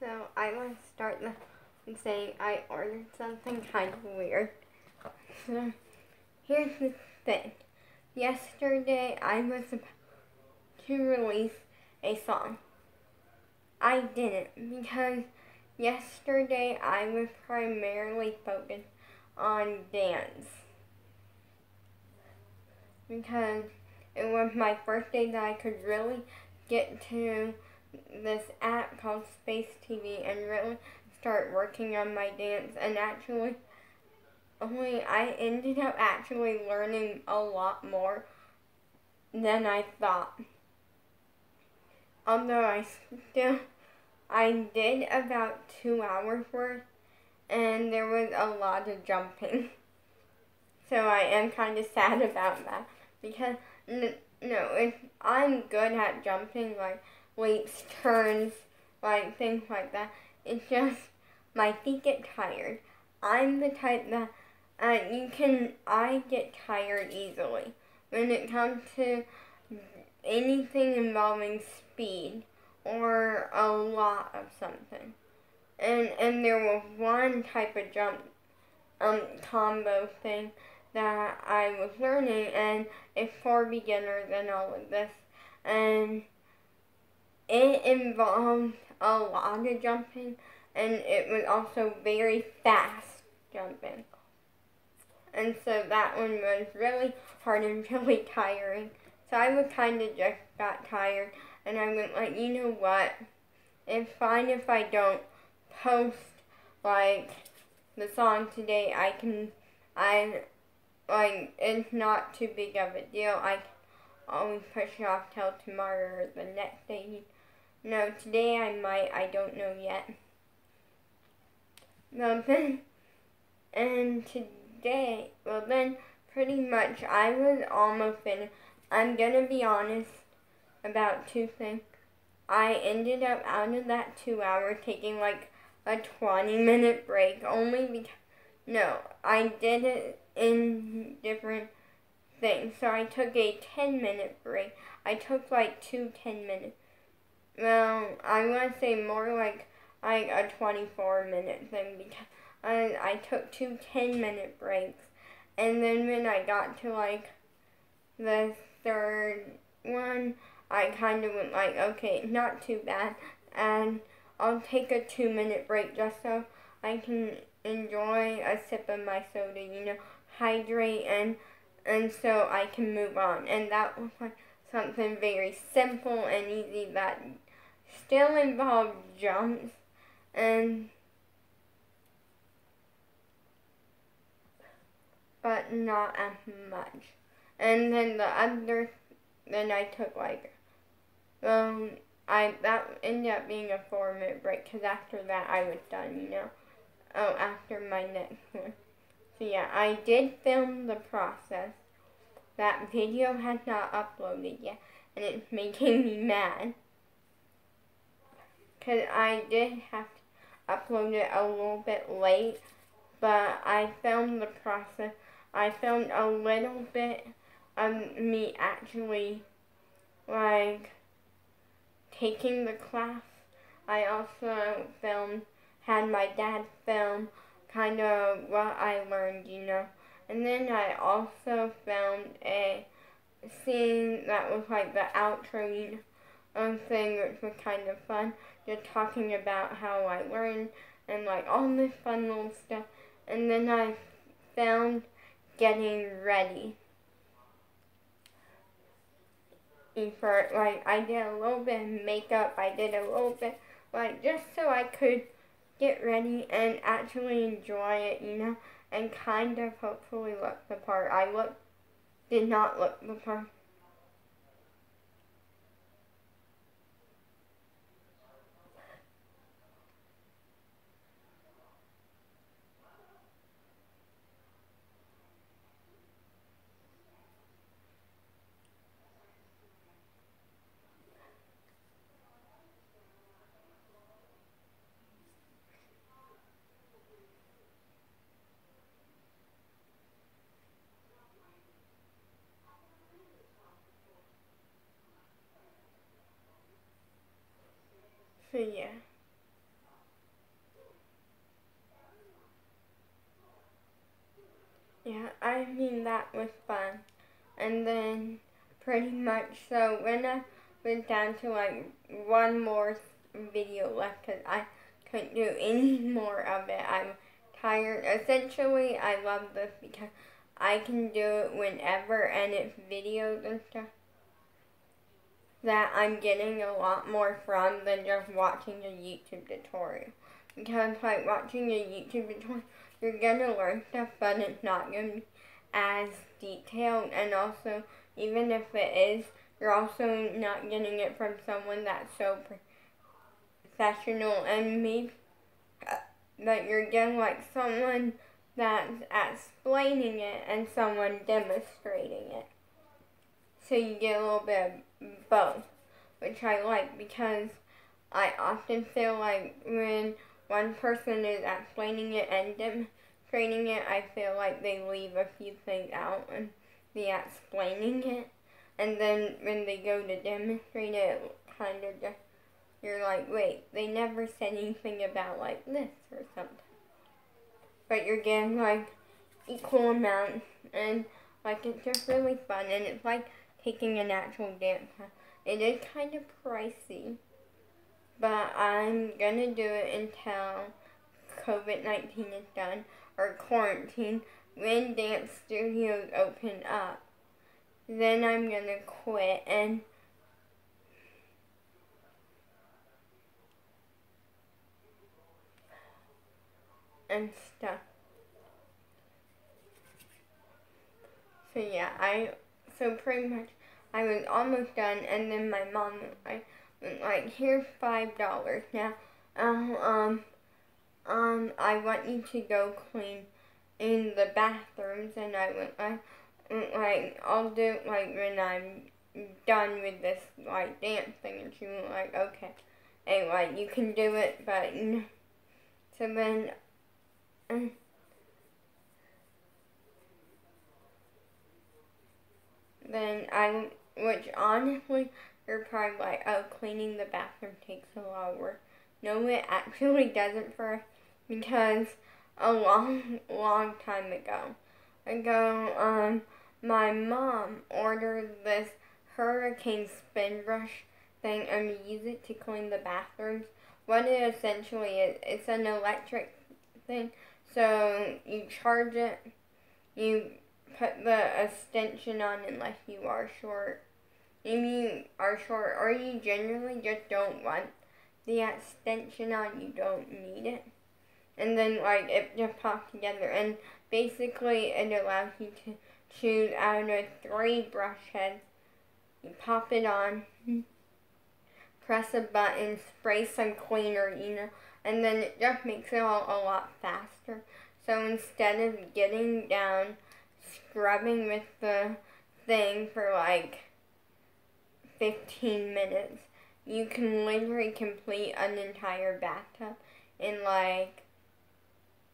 So I want to start with saying I ordered something kind of weird. So here's the thing. Yesterday I was about to release a song. I didn't because yesterday I was primarily focused on dance. Because it was my first day that I could really get to this app called Space TV and really start working on my dance, and I ended up actually learning a lot more than I thought. Although I did about 2 hours worth, and there was a lot of jumping. So I am kind of sad about that because I'm good at jumping, like leaps, turns, like things like that. It's just my feet get tired. I'm the type that I get tired easily when it comes to anything involving speed or a lot of something. And there was one type of jump combo thing that I was learning, and it's for beginners and all of this, and it involved a lot of jumping, and it was also very fast jumping, and so that one was really hard and really tiring. So I was kind of just got tired, and I went like, you know what, it's fine if I don't post like the song today. It's not too big of a deal. I can always push it off till tomorrow or the next day. No, today I don't know yet. Then pretty much I was almost finished. I'm gonna be honest about two things. I ended up out of that 2 hours taking like a 20-minute break only because, I did it in different things. So I took a 10-minute break. I took like 2 10-minute. Well, I want to say more like a 24-minute thing because I took 2 10-minute breaks. And then when I got to like the third one, I kind of went like, okay, not too bad. And I'll take a 2-minute break just so I can enjoy a sip of my soda, hydrate, and so I can move on. And that was like something very simple and easy that still involved jumps but not as much. And then then I took like, that ended up being a 4-minute break because after that I was done, after my next one. So yeah, I did film the process. That video has not uploaded yet, and it's making me mad because I did have to upload it a little bit late, but I filmed the process. I filmed a little bit of me actually like taking the class. I also had my dad film kind of what I learned, And then I also filmed a scene that was like the outro thing, which was kind of fun, just talking about how I learned and like all this fun little stuff. And then I filmed getting ready. I did a little bit of makeup, I did a little bit, just so I could get ready and actually enjoy it, and kind of hopefully look the part. Did not look the part. So yeah. Yeah, I mean, that was fun. And then pretty much, so when I was down to like one more video left because I couldn't do any more of it, I'm tired. Essentially, I love this because I can do it whenever, and it's videos and stuff that I'm getting a lot more from than just watching a YouTube tutorial. Because like watching a YouTube tutorial, you're gonna learn stuff, but it's not gonna be as detailed, and also even if it is, you're also not getting it from someone that's so professional and maybe that you're getting like someone that's explaining it and someone demonstrating it. So you get a little bit of both, which I like because I often feel like when one person is explaining it and demonstrating it, I feel like they leave a few things out in the explaining it. And then when they go to demonstrate it, kind of just, you're like, wait, they never said anything about like this or something. But you're getting like equal amounts, and like it's just really fun, and it's like taking an actual dance class. It is kind of pricey, but I'm gonna do it until COVID-19 is done, or quarantine, when dance studios open up. Then I'm gonna quit and stuff. So yeah, so pretty much I was almost done, and then my mom was like, here's $5 now. I want you to go clean in the bathrooms, and I went like, I'll do it like when I'm done with this like dancing, and she was like, okay, and like you can do it, but so which honestly, you're probably like, oh, cleaning the bathroom takes a lot of work. No, it actually doesn't, because a long time ago, my mom ordered this hurricane spin brush thing, and we use it to clean the bathrooms. What it essentially is, it's an electric thing, so you charge it, you put the extension on unless you are short. If you are short or you genuinely just don't want the extension on, you don't need it. And then like it just pops together, and basically it allows you to choose out of 3 brush heads. You pop it on, press a button, spray some cleaner, and then it just makes it all a lot faster. So instead of getting down, scrubbing with the thing for like 15 minutes, you can literally complete an entire bathtub in like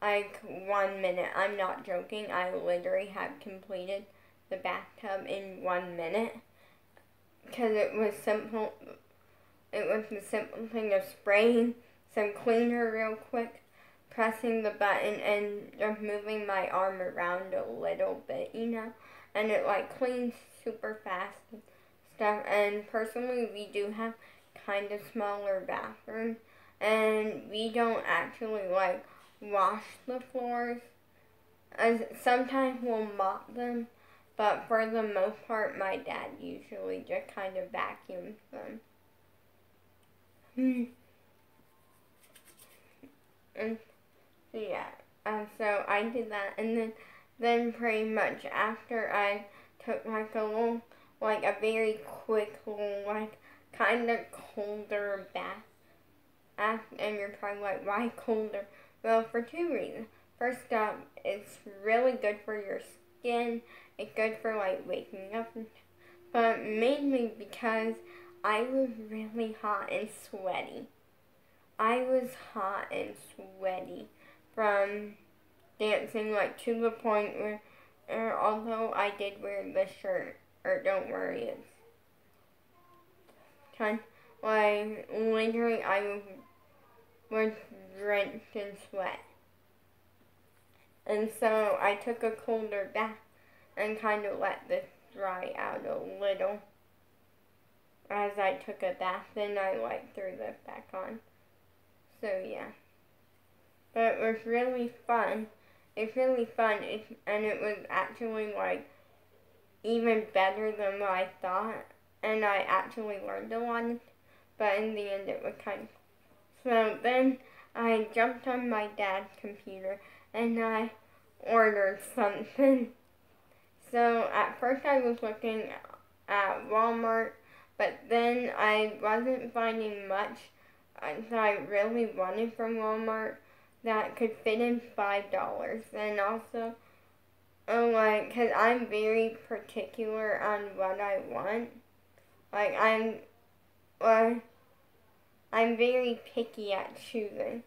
1 minute. I'm not joking. I literally have completed the bathtub in 1 minute because it was simple. It was the simple thing of spraying some cleaner real quick, pressing the button, and just moving my arm around a little bit, and it like cleans super fast and stuff. And personally, we do have kind of smaller bathrooms, and we don't actually like wash the floors. As sometimes we'll mop them, but for the most part, my dad usually just kind of vacuums them. And so yeah, so I did that, and then pretty much after I took like a very quick little, like kind of colder bath. And you're probably like, why colder? Well, for 2 reasons. First up, it's really good for your skin. It's good for like waking up, but mainly because I was really hot and sweaty. I was hot and sweaty from dancing, like to the point where, although I did wear the shirt, or don't worry, it's kind like literally I was drenched in sweat. And so I took a colder bath and kind of let this dry out a little as I took a bath. Then I threw this back on. So yeah. But it was really fun. It's really fun, and it was actually even better than what I thought, and I actually learned a lot, but in the end it was kind of... So then I jumped on my dad's computer and I ordered something. So at first I was looking at Walmart, but then I wasn't finding much that I really wanted from Walmart that could fit in $5. And also, cause I'm very particular on what I want. I'm very picky at choosing.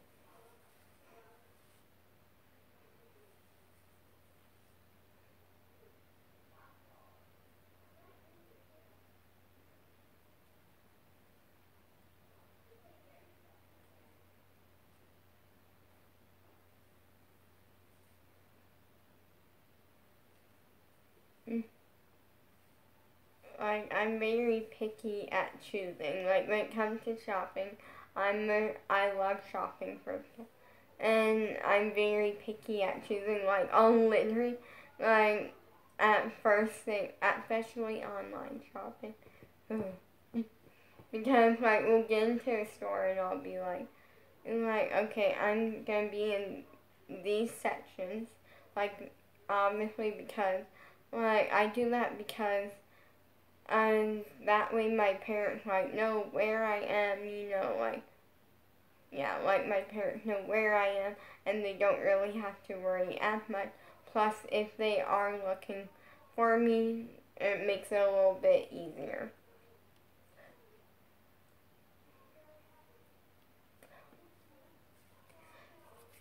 I'm very picky at choosing. When it comes to shopping, I love shopping and I'm very picky at choosing. I'll literally, at first thing, especially online shopping, because we'll get into a store and I'll be okay, I'm gonna be in these sections, obviously because, I do that because, that way my parents, know where I am, my parents know where I am, and they don't really have to worry as much. Plus, if they are looking for me, it makes it a little bit easier.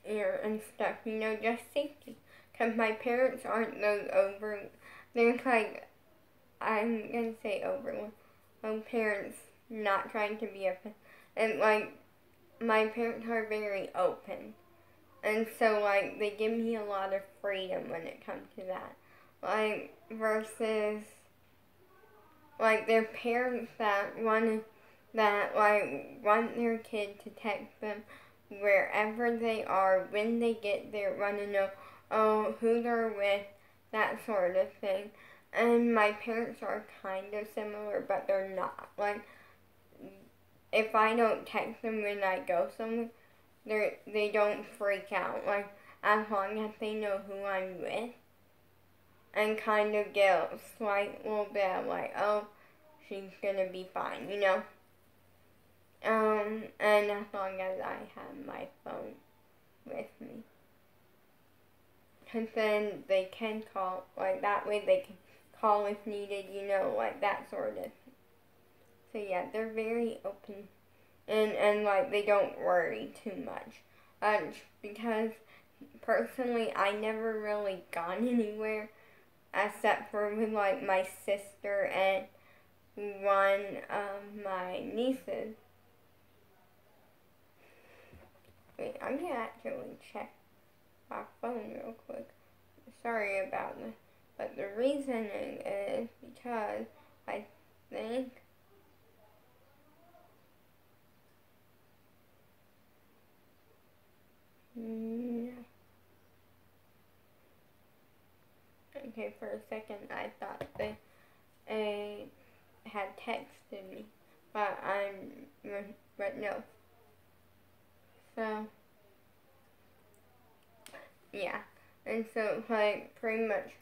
And stuff, just safety. Because my parents aren't those they're I'm gonna say parents not trying to be and my parents are very open. And so they give me a lot of freedom when it comes to that. Versus their parents that want their kid to text them wherever they are, when they get there, want to know, who they're with, that sort of thing. And my parents are kind of similar, but they're not. If I don't text them when I go somewhere, they don't freak out. As long as they know who I'm with, and kind of get a slight little bit of oh, she's gonna be fine, And as long as I have my phone with me. Because then they can call, that way they can call if needed, that sort of thing. So yeah, they're very open, and they don't worry too much. Because personally, I never really gone anywhere except for with my sister and one of my nieces. Wait, I'm gonna actually check my phone real quick. Sorry about this. But the reasoning is because I think okay, for a second I thought they had texted me, but no. So yeah, and so pretty much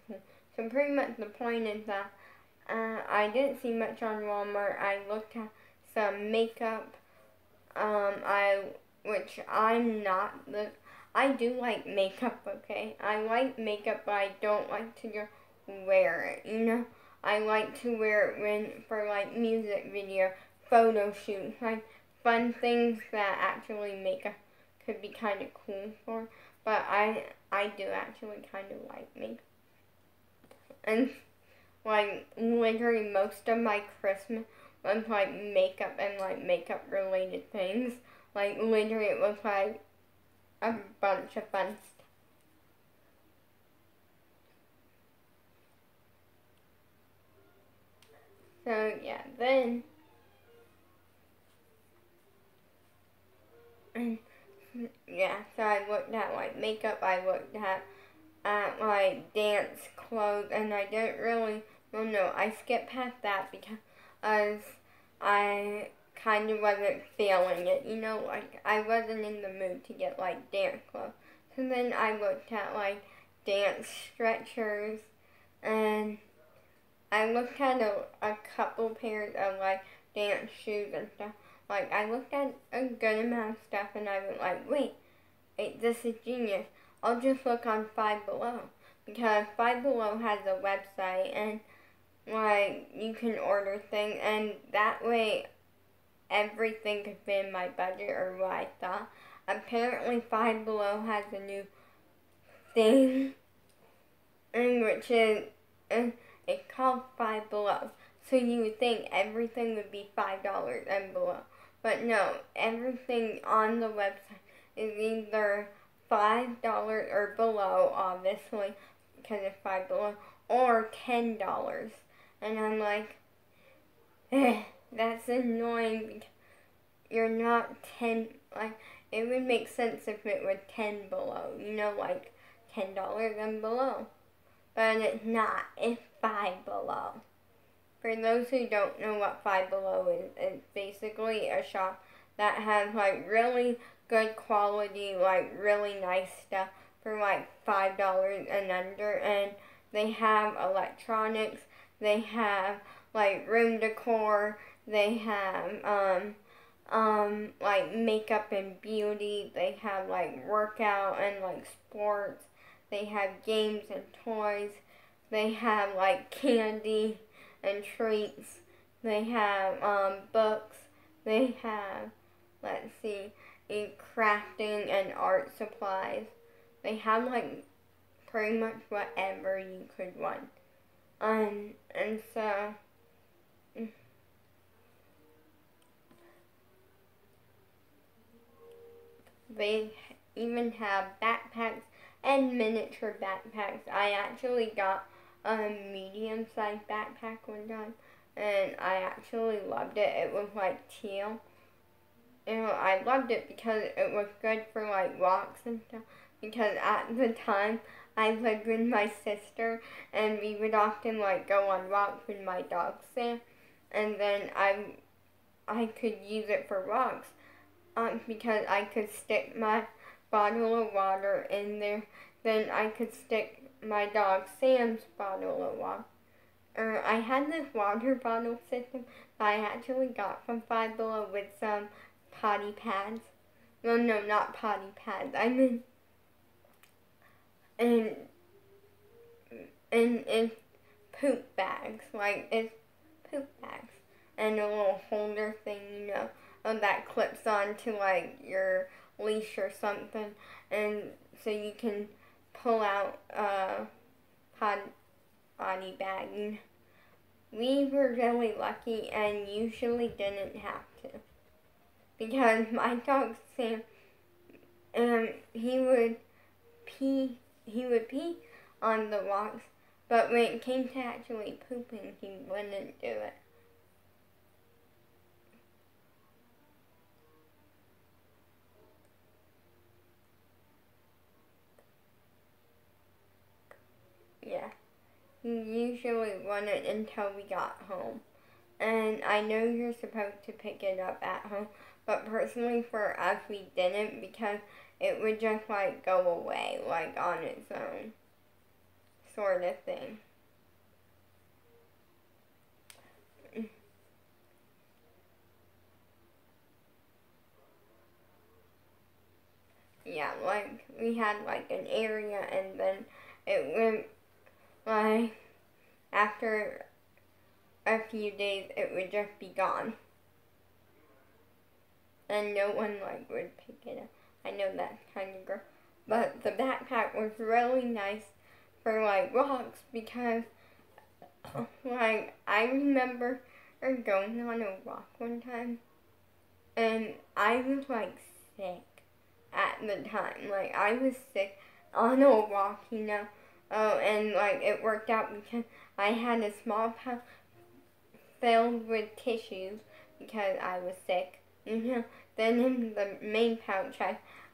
the point is that I didn't see much on Walmart. I looked at some makeup. Which I'm not I do like makeup, okay? I like makeup, but I don't like to just wear it, I like to wear it for music video, photo shoots, fun things that actually makeup could be kind of cool for. But I do actually kind of like makeup. And literally most of my Christmas was makeup and makeup related things. Literally it was a bunch of fun stuff. So yeah, then and yeah, so I looked at like makeup, I looked at like dance clothes, and I didn't really, well no, I skipped past that because I kind of wasn't feeling it, you know, like I wasn't in the mood to get like dance clothes. So then I looked at like dance stretchers, and I looked at a couple pairs of like dance shoes and stuff. Like I looked at a good amount of stuff, and I was like, wait, this is genius. I'll just look on Five Below, because Five Below has a website, and like you can order things, and that way everything could fit in my budget or what I thought. Apparently Five Below has a new thing, and which is it's called Five Below. So you would think everything would be $5 and below, but no, everything on the website is either $5 or below, obviously, because it's Five Below, or $10. And I'm like, that's annoying because you're not 10, like, it would make sense if it was 10 below, you know, like $10 and below. But it's not, it's Five Below. For those who don't know what Five Below is, it's basically a shop that has like really good quality, like really nice stuff for like $5 and under, and they have electronics, they have like room decor, they have like makeup and beauty, they have like workout and like sports, they have games and toys, they have like candy and treats, they have books, they have, let's see, crafting and art supplies. They have like pretty much whatever you could want. And so they even have backpacks and miniature backpacks. I actually got a medium-sized backpack one time, and I actually loved it. It was like teal. You know, I loved it because it was good for like walks and stuff. Because at the time, I lived with my sister, and we would often like go on walks with my dog Sam, and then I could use it for walks, because I could stick my bottle of water in there. Then I could stick my dog Sam's bottle of water. I had this water bottle system that I actually got from Five Below with some potty pads. Well, no, not potty pads. I mean, in poop bags. Like, it's poop bags. And a little holder thing, you know, that clips on to, like, your leash or something. And so you can pull out a potty bag. We were really lucky and usually didn't have to. Because my dog Sam, he would pee on the walks, but when it came to actually pooping, he wouldn't do it. Yeah, he usually wouldn't until we got home. And I know you're supposed to pick it up at home, but personally for us, we didn't because it would just like go away, like on its own, sort of thing. Yeah, like we had like an area, and then it went like after a few days, it would just be gone, and no one like would pick it up. I know that's kind of gross, but the backpack was really nice for like walks because like I remember going on a walk one time, and I was like sick at the time. Like I was sick on a walk, you know. Oh, and like it worked out because I had a small pouch filled with tissues because I was sick. Then in the main pouch,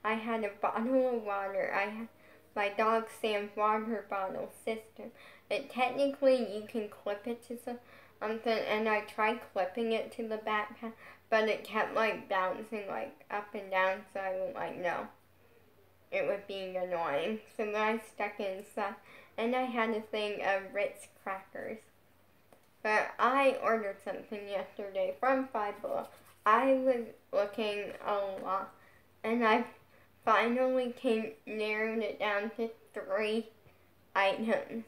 I had a bottle of water. I had my dog Sam's water bottle system. It technically, you can clip it to something, and I tried clipping it to the backpack, but it kept like bouncing like up and down, so I was like, no. It was being annoying. So then I stuck it inside, and I had a thing of Ritz crackers. But I ordered something yesterday from Five Below. I was looking a lot, and I finally narrowed it down to 3 items.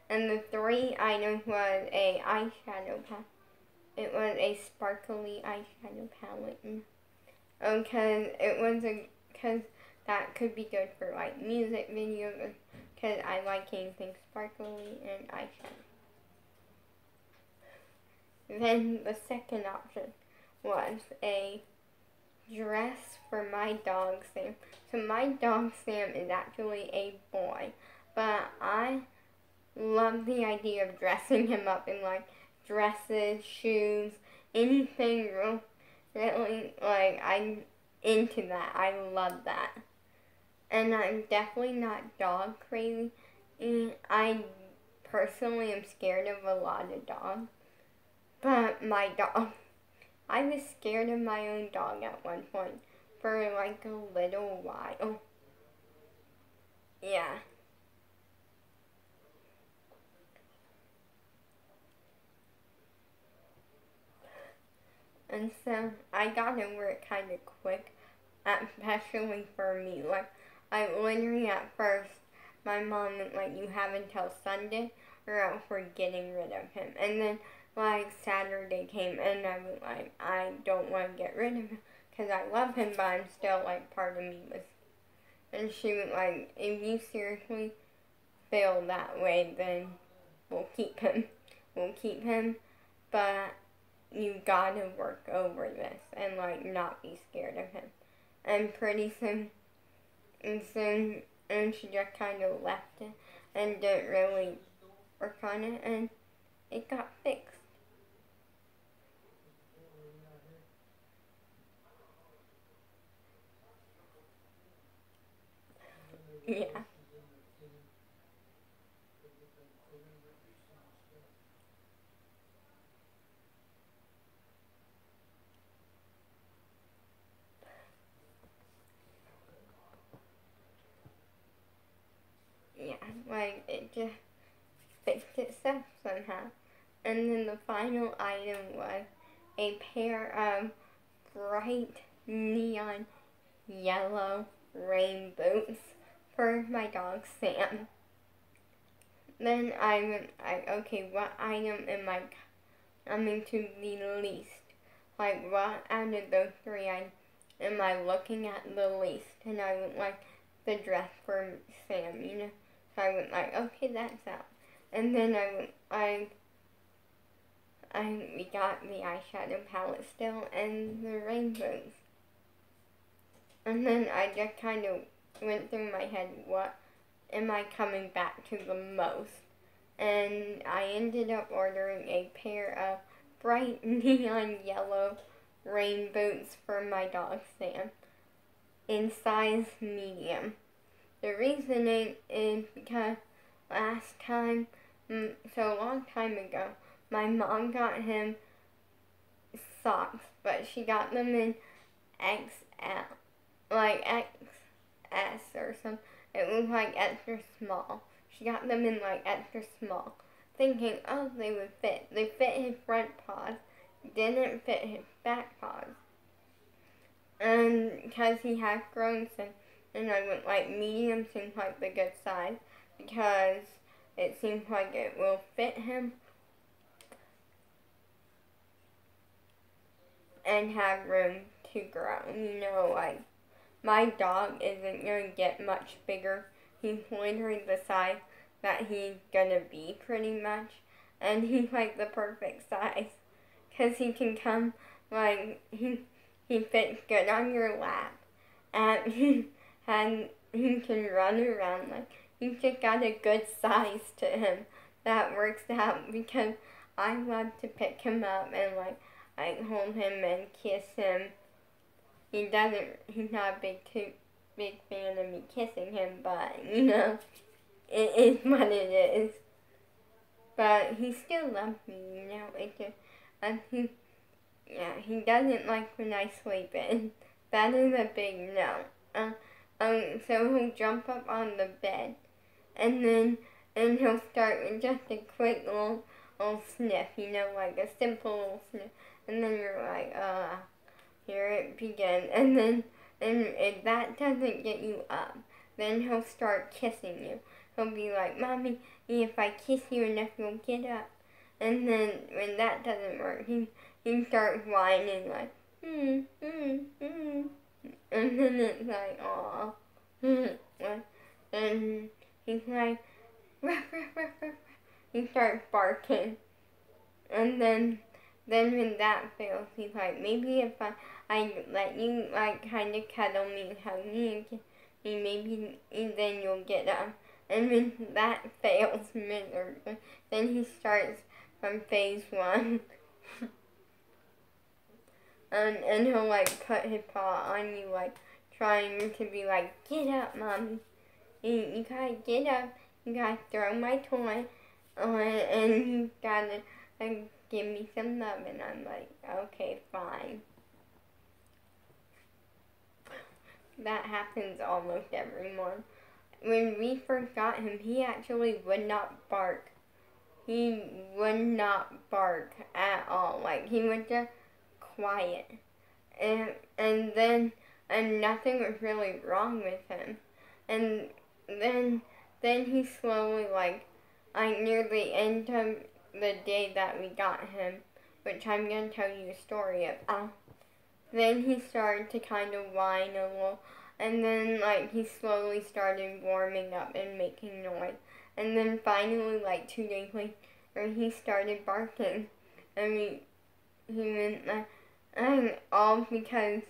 And the 3 items was a eyeshadow palette. It was a sparkly eyeshadow palette. Because that could be good for like music videos, because I like anything sparkly and eyeshadow. Then the second option was a dress for my dog Sam. So my dog Sam is actually a boy, but I love the idea of dressing him up in like dresses, shoes, anything really like I'm into that. I love that. And I'm definitely not dog crazy. I personally am scared of a lot of dogs. But my dog, I was scared of my own dog at one point for like a little while. Yeah. And so I got over it kind of quick, especially for me. Like, I literally at first, my mom was like, you have until Sunday or else we're getting rid of him. And then like Saturday came and I was like, I don't want to get rid of him because I love him, but I'm still like part of me was. And she was like, if you seriously feel that way, then we'll keep him. We'll keep him, but you gotta work over this and like not be scared of him. And pretty soon, and she just kind of left it and didn't really work on it, and it got fixed. Yeah. Yeah, like it just fixed itself somehow. And then the final item was a pair of bright neon yellow rain boots for my dog Sam. Then okay, what item am I coming to the least? Like, what out of those 3 am I looking at the least? And I went like the dress for Sam, So I went like, okay, that's out. And then we got the eyeshadow palette still and the rainbows. And then I just kind of went through my head, what am I coming back to the most? And I ended up ordering a pair of bright neon yellow rain boots for my dog Sam in size medium. The reasoning is because last time, so a long time ago, my mom got him socks, but she got them in XL, like XS or something. It was like extra small. She got them in like extra small, thinking, oh, they would fit. They fit his front paws, didn't fit his back paws. And because he has grown since, and I went like medium seems like the good size because it seems like it will fit him and have room to grow. Like my dog isn't going to get much bigger. He's literally the size that he's going to be pretty much. And he's like the perfect size because he can come like he fits good on your lap and he can run around like he's just got a good size to him that works out because I love to pick him up and like hold him and kiss him. He's not a big fan of me kissing him, but you know, it is what it is. But he still loves me, you know. It just, he doesn't like when I sleep in. That is a big no. So he'll jump up on the bed, and he'll start with just a quick little sniff, you know, like a simple little sniff, and then you're like, here it begins, and if that doesn't get you up, then he'll start kissing you. He'll be like, Mommy, if I kiss you enough, you'll get up. And then when that doesn't work, he starts whining like, and then it's like, aw, and he's like, ruff, ruff, ruff, ruff. He starts barking, and then when that fails, he's like, maybe if I let you like kind of cuddle me and hug me, maybe then you'll get up. And when that fails miserably, then he starts from phase 1. and he'll like put his paw on you, like trying to be like, get up, Mommy. You gotta get up. You gotta throw my toy on, and you gotta give me some love. And I'm like, okay, fine. That happens almost every morning. When we first got him, he actually would not bark. He would not bark at all. Like, he was just quiet. And nothing was really wrong with him. And then he slowly, like near the end of the day that we got him, which I'm going to tell you a story of, then he started to kind of whine a little. And then, like, he slowly started warming up and making noise. And then finally, like, 2 days later, he started barking. And he went, all because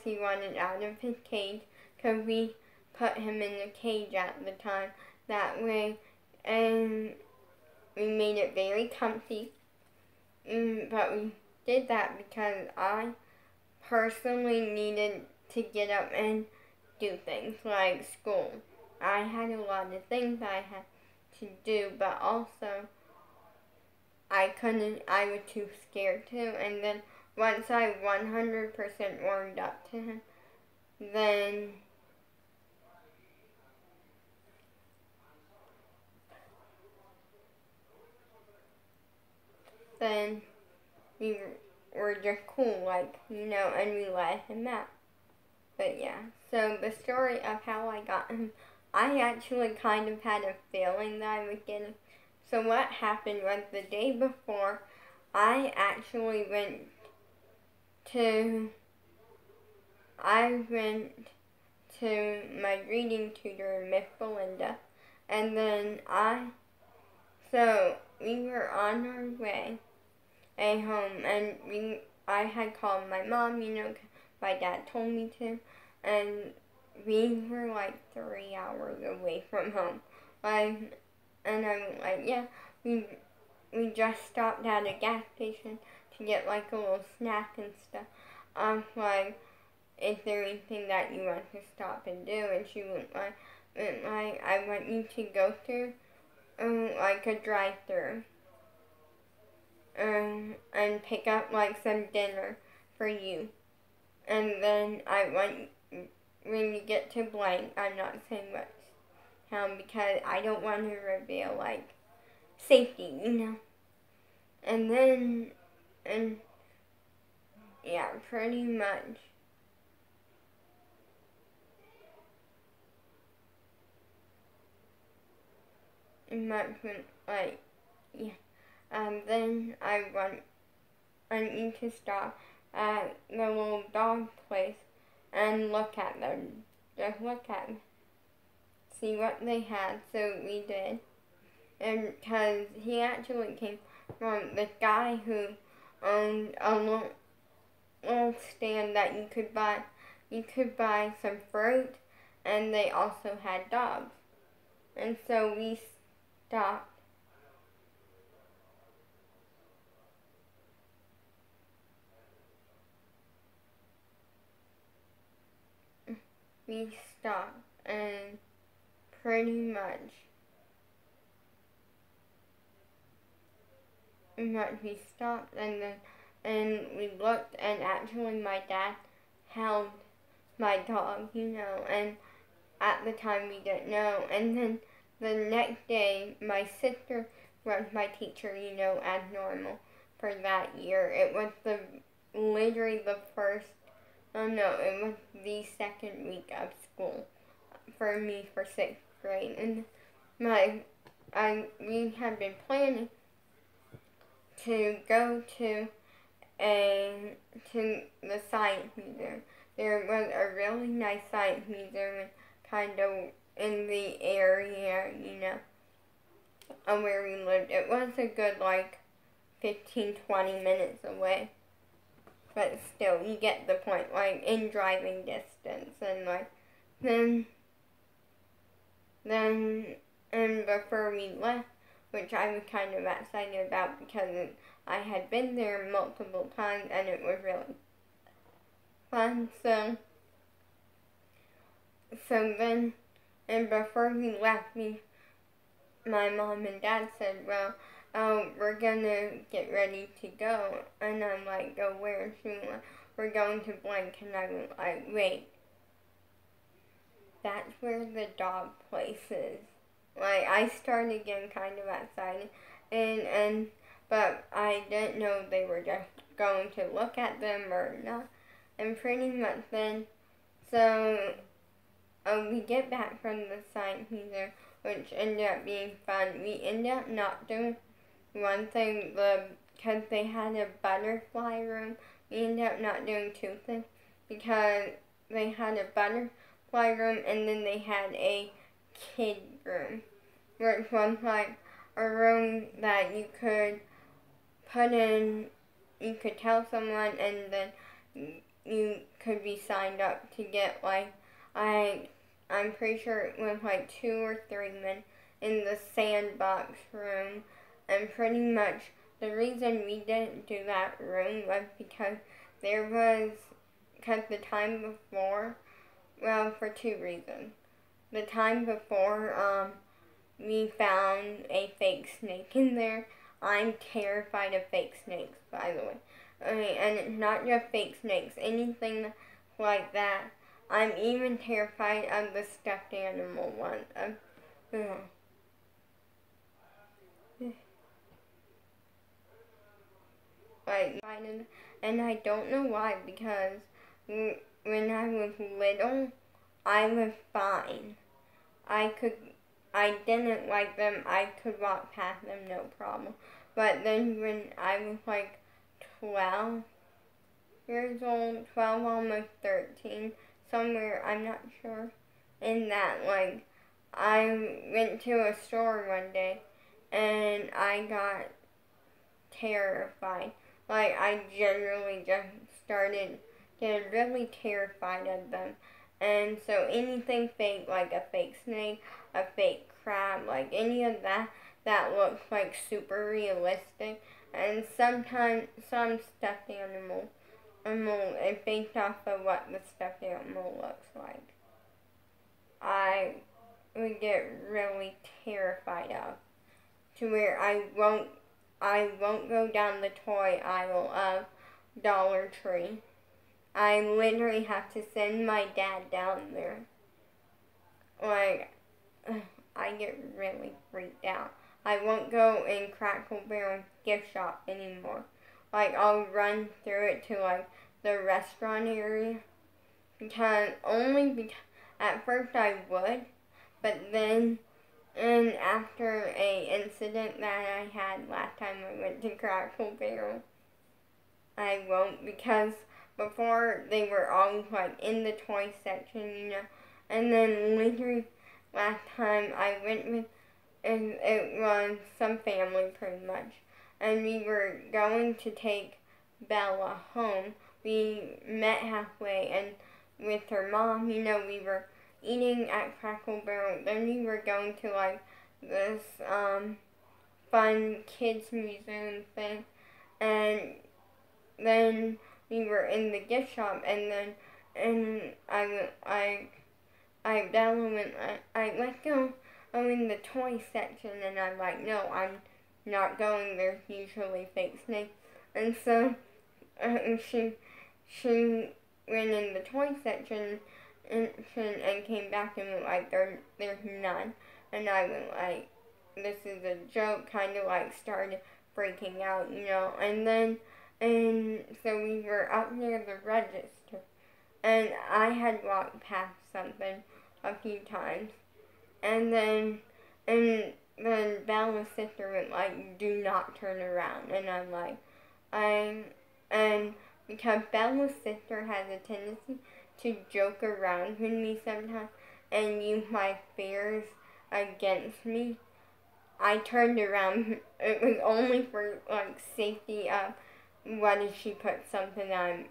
he wanted out of his cage. Because we put him in a cage at the time. That way, and we made it very comfy. But we did that because I personally needed to get up and do things like school. I had a lot of things I had to do, but also I was too scared to. And then once I 100% warmed up to him, then we were just cool, like, you know, and we let him out. But yeah, so the story of how I got him, I actually kind of had a feeling that I would get him. So what happened was the day before, I actually went to my reading tutor, Miss Belinda, and then so we were on our way home, and I had called my mom, you know, my dad told me to, and we were like 3 hours away from home. And I'm like, yeah, we just stopped at a gas station to get like a little snack and stuff. I'm like, is there anything that you want to stop and do? And she went like, I want you to go through like a drive-through. And pick up like some dinner for you. And then I want, when you get to blank, I'm not saying much because I don't want to reveal like safety, you know. And then, yeah, pretty much. Like, yeah. Then I need to stop at the little dog place and look at them. Just look at them. See what they had. So we did. And because he actually came from the guy who owned a little stand that you could buy some fruit, and they also had dogs. And so we stopped we stopped and pretty much we stopped and we looked, and actually my dad held my dog, and at the time we didn't know. And then the next day, my sister was my teacher, as normal for that year. It was literally the first, oh no, it was the second week of school for me for 6th grade. And we had been planning to go to the science museum. There was a really nice science museum kind of in the area, of where we lived. It was a good 15-20 minutes away. But still, you get the point, in driving distance. And and before we left, which I was kind of excited about because I had been there multiple times and it was really fun. So then, and before we left, my mom and dad said, well, we're gonna get ready to go. And I'm like, go where? She was like, we're going to blank. And I was like, wait, that's where the dog place is. I started getting kind of excited, but I didn't know they were just going to look at them or not. And pretty much then, so we get back from the science museum, which ended up being fun. We ended up not doing one thing, because they had a butterfly room. We ended up not doing two things, because they had a butterfly room and then they had a kid room, which was a room that you could put in, you could tell someone, and then you could be signed up to get I'm pretty sure it was 2 or 3 men in the sandbox room. And pretty much the reason we didn't do that room was because the time before, well, for 2 reasons. The time before, we found a fake snake in there. I'm terrified of fake snakes, by the way. And it's not just fake snakes, anything like that. I'm even terrified of the stuffed animal one. And I don't know why, because when I was little, I was fine. I didn't like them. I could walk past them, no problem. But then when I was 12 years old, 12, almost 13, somewhere, I'm not sure, in that, I went to a store one day, and I got terrified. I generally just started getting really terrified of them. And so anything fake, like a fake snake, a fake crab, any of that looks super realistic. And sometimes some stuffed animal is based off of what the stuffed animal looks like. I would get really terrified of, to where I won't go down the toy aisle of Dollar Tree. I literally have to send my dad down there. I get really freaked out. I won't go in Crackle Barrel gift shop anymore. I'll run through it to the restaurant area, because at first I would, but then, and after a incident that I had last time I went to Crackle Barrel, I won't, because before they were all in the toy section, and then later last time I went with, and it was some family pretty much, and we were going to take Bella home. We met halfway, and with her mom, we were eating at Crackle Barrel. Then we were going to this fun kids museum thing, and then we were in the gift shop, and I Bella went, let's go in the toy section, and I'm like, no, I'm not going, there's usually fake snakes. And so she went in the toy section and came back and went like, there's none. And I went like, this is a joke, kind of like started freaking out, and so we were up near the register, and I had walked past something a few times, and then Bella's sister went like, do not turn around, and I'm like, and because Bella's sister has a tendency to joke around with me sometimes and use my fears against me, I turned around. It was only for like safety of what if she put something I'm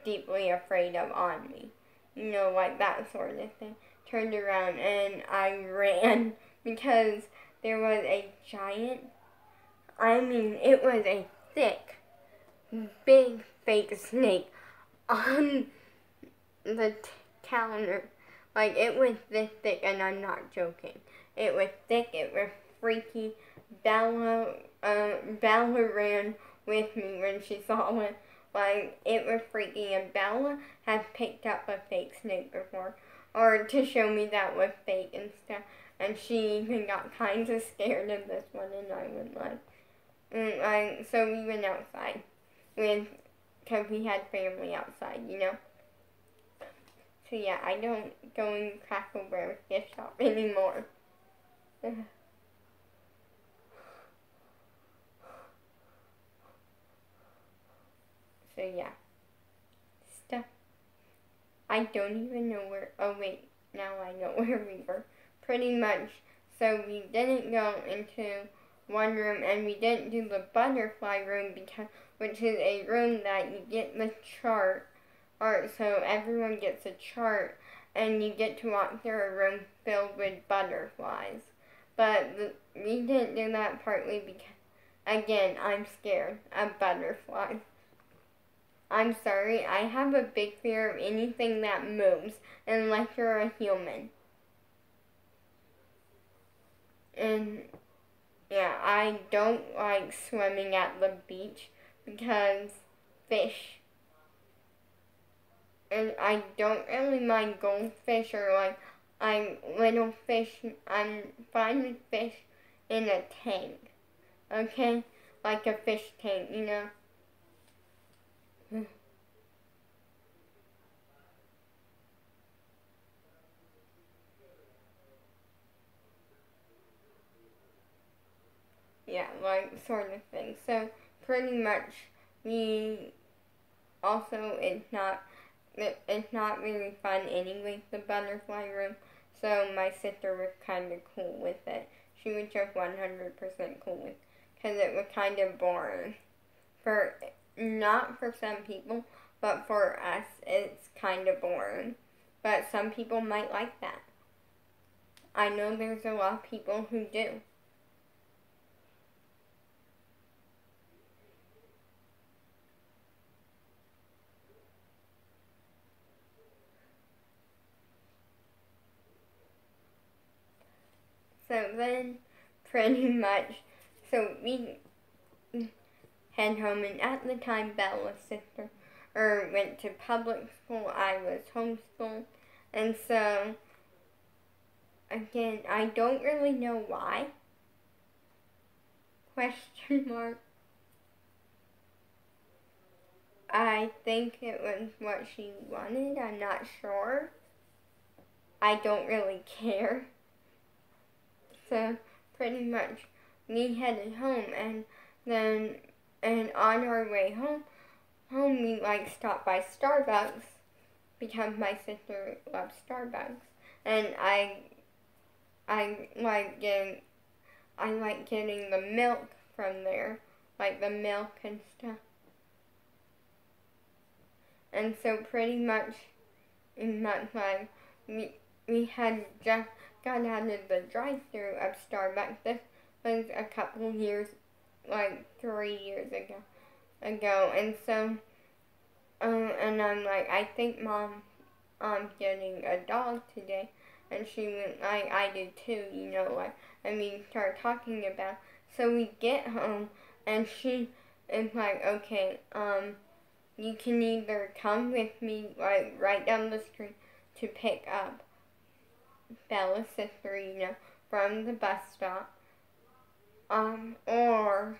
deeply afraid of on me, like that sort of thing. Turned around and I ran because there was a giant, it was a thick, big fake snake on the counter. Like, it was this thick, and I'm not joking. It was thick, it was freaky. Bella ran with me when she saw it. Like, it was freaky, and Bella has picked up a fake snake before, or to show me that was fake and stuff. And she even got kind of scared of this one, and I went like, so we went outside because we had family outside, So yeah, I don't go in Cracker Barrel's gift shop anymore. So yeah, stuff. I don't even know where. Oh wait, now I know where we were. Pretty much. So we didn't go into one room, and we didn't do the butterfly room which is a room that you get the chart, or so everyone gets a chart, and you get to walk through a room filled with butterflies. But we didn't do that partly because, again, I'm scared of butterflies. I'm sorry, I have a big fear of anything that moves, unless you're a human. And yeah, I don't like swimming at the beach because fish. And I don't really mind goldfish or I'm little fish. I'm fine with fish in a tank. Okay? Like a fish tank, Yeah, like sort of thing. So pretty much we also it's not really fun anyway, the butterfly room. So my sister was kind of cool with it. She was just 100% cool with it because it was kind of boring. Not for some people, but for us it's kind of boring. But some people might like that. I know there's a lot of people who do. So then, pretty much, so we head home, and at the time Bella's sister went to public school, I was homeschooled, and so, again, I don't really know why, question mark. I think it was what she wanted, I'm not sure. I don't really care. So, pretty much, we headed home, and on our way home we stopped by Starbucks because my sister loves Starbucks, and I like getting the milk from there, like the milk and stuff. And so pretty much in month 5, we had just got out of the drive-thru of Starbucks. This was a couple years, like 3 years ago. And so, and I'm like, I think Mom, I'm getting a dog today. and she went like, I did too, you know, like, and we started talking about, so we get home, and she is like, okay, you can either come with me, like, right down the street to pick up Bella's sister, you know, from the bus stop, or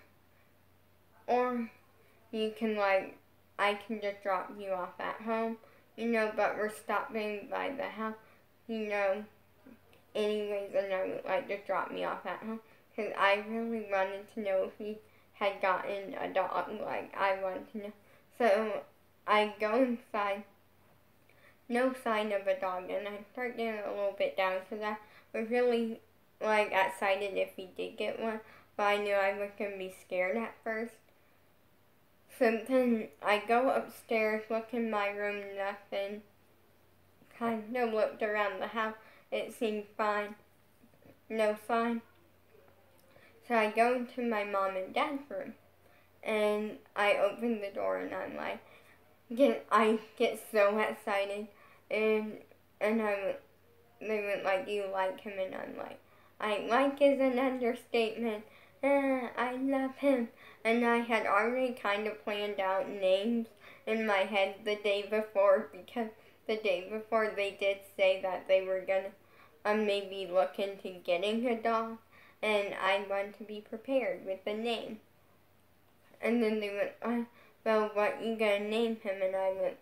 you can, like, I can just drop you off at home, you know, but we're stopping by the house, you know, anyways, and I would like to drop me off at home, because I really wanted to know if he had gotten a dog, like, I wanted to know. So I go inside, no sign of a dog, and I start getting a little bit down, because I was really, like, excited if he did get one, but I knew I was going to be scared at first. So then I go upstairs, look in my room, nothing, kind of looked around the house, it seemed fine, no sign. So I go into my mom and dad's room, and I open the door, and I'm like, I get so excited, and they went like, do you like him? And I'm like, I like is an understatement. I love him. And I had already kind of planned out names in my head the day before, because the day before they did say that they were gonna maybe look into getting a dog, and I wanted to be prepared with the name. And then they went, well, what you gonna name him? And I went,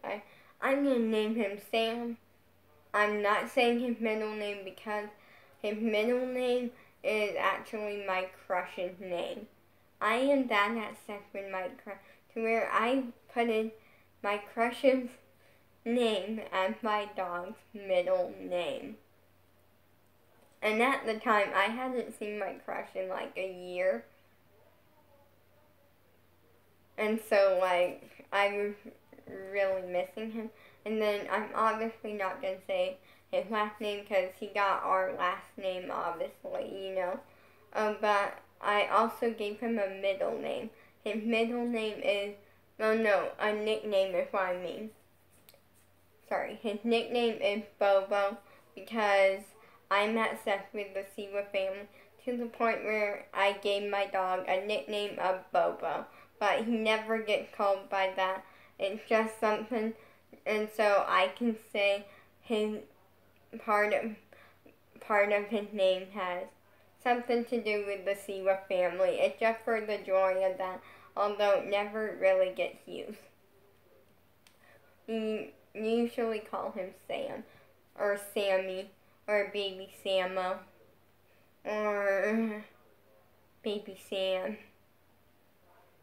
I'm gonna name him Sam. I'm not saying his middle name, because his middle name is actually my crush's name. I am that obsessed with my crush, to where I put in my crush's name as my dog's middle name. And at the time, I hadn't seen my crush in like a year. And so, like, I was really missing him. And then I'm obviously not going to say his last name, because he got our last name, obviously, you know. But I also gave him a middle name. His middle name is, a nickname is what I mean. Sorry, his nickname is Bobo, because I'm obsessed with the Siwa family to the point where I gave my dog a nickname of Bobo. But he never gets called by that. It's just something, and so I can say his part of his name has something to do with the Siwa family. It's just for the joy of that, although it never really gets used. You usually call him Sam, or Sammy, or Baby Samo, or Baby Sam.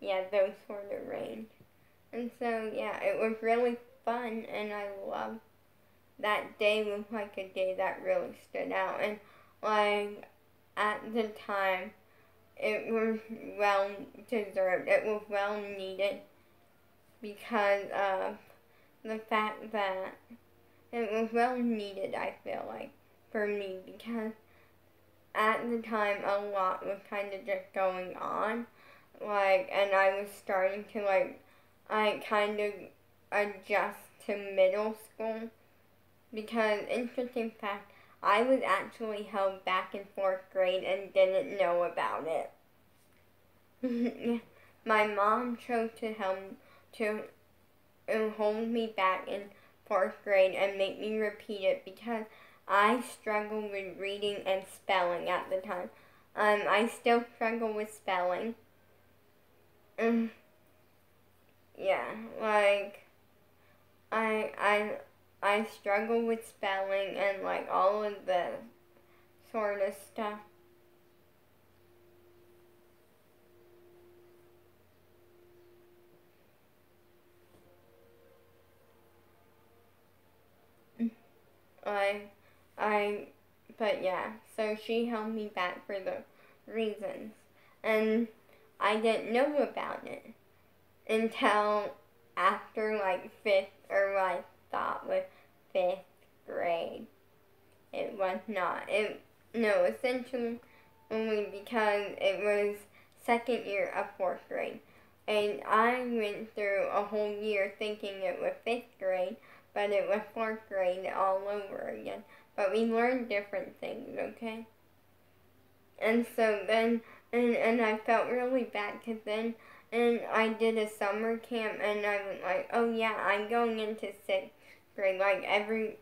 Yeah, those sort of range. And so, yeah, it was really fun, and I loved that day. Was like a day that really stood out, and like at the time, it was well deserved. It was well needed, because of the fact that it was well needed, I feel like, for me, because at the time a lot was kind of just going on, like, and I was starting to, like, I kind of adjust to middle school, because, interesting fact, I was actually held back in 4th grade and didn't know about it. My mom chose to hold me back in 4th grade and make me repeat it, because I struggled with reading and spelling at the time. I still struggle with spelling. Yeah, like, I struggle with spelling and, like, all of the sort of stuff. But yeah, so she held me back for the reasons. And I didn't know about it until after, like, 5th, or what I thought was 5th grade. It was not. Essentially only because it was 2nd year of 4th grade. And I went through a whole year thinking it was 5th grade, but it was 4th grade all over again. But we learned different things, okay? And so then, and I felt really bad because then, and I did a summer camp, and I was like, oh yeah, I'm going into 6th grade. Like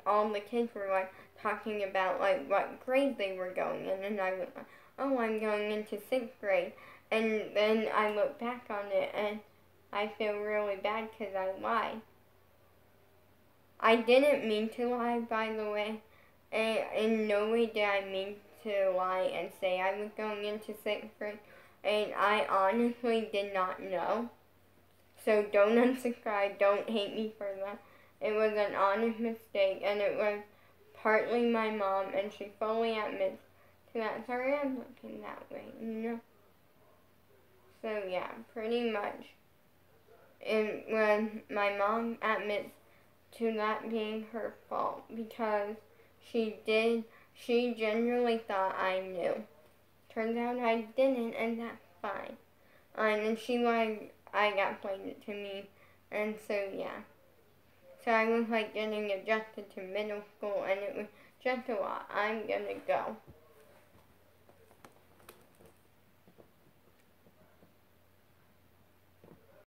all the kids were like talking about like what grade they were going in, and I was like, oh, I'm going into 6th grade. And then I look back on it, and I feel really bad because I lied. I didn't mean to lie, by the way. And in no way did I mean to lie and say I was going into 6th grade. And I honestly did not know. So don't unsubscribe, don't hate me for that. It was an honest mistake, and it was partly my mom, and she fully admits to that. Sorry I'm looking that way, you know? So yeah, pretty much. And when my mom admits to that being her fault, because she genuinely thought I knew. Turns out I didn't, and that's fine. And she wanted, I got blamed to me, and so yeah. So I was like getting adjusted to middle school, and it was just a lot. I'm gonna go.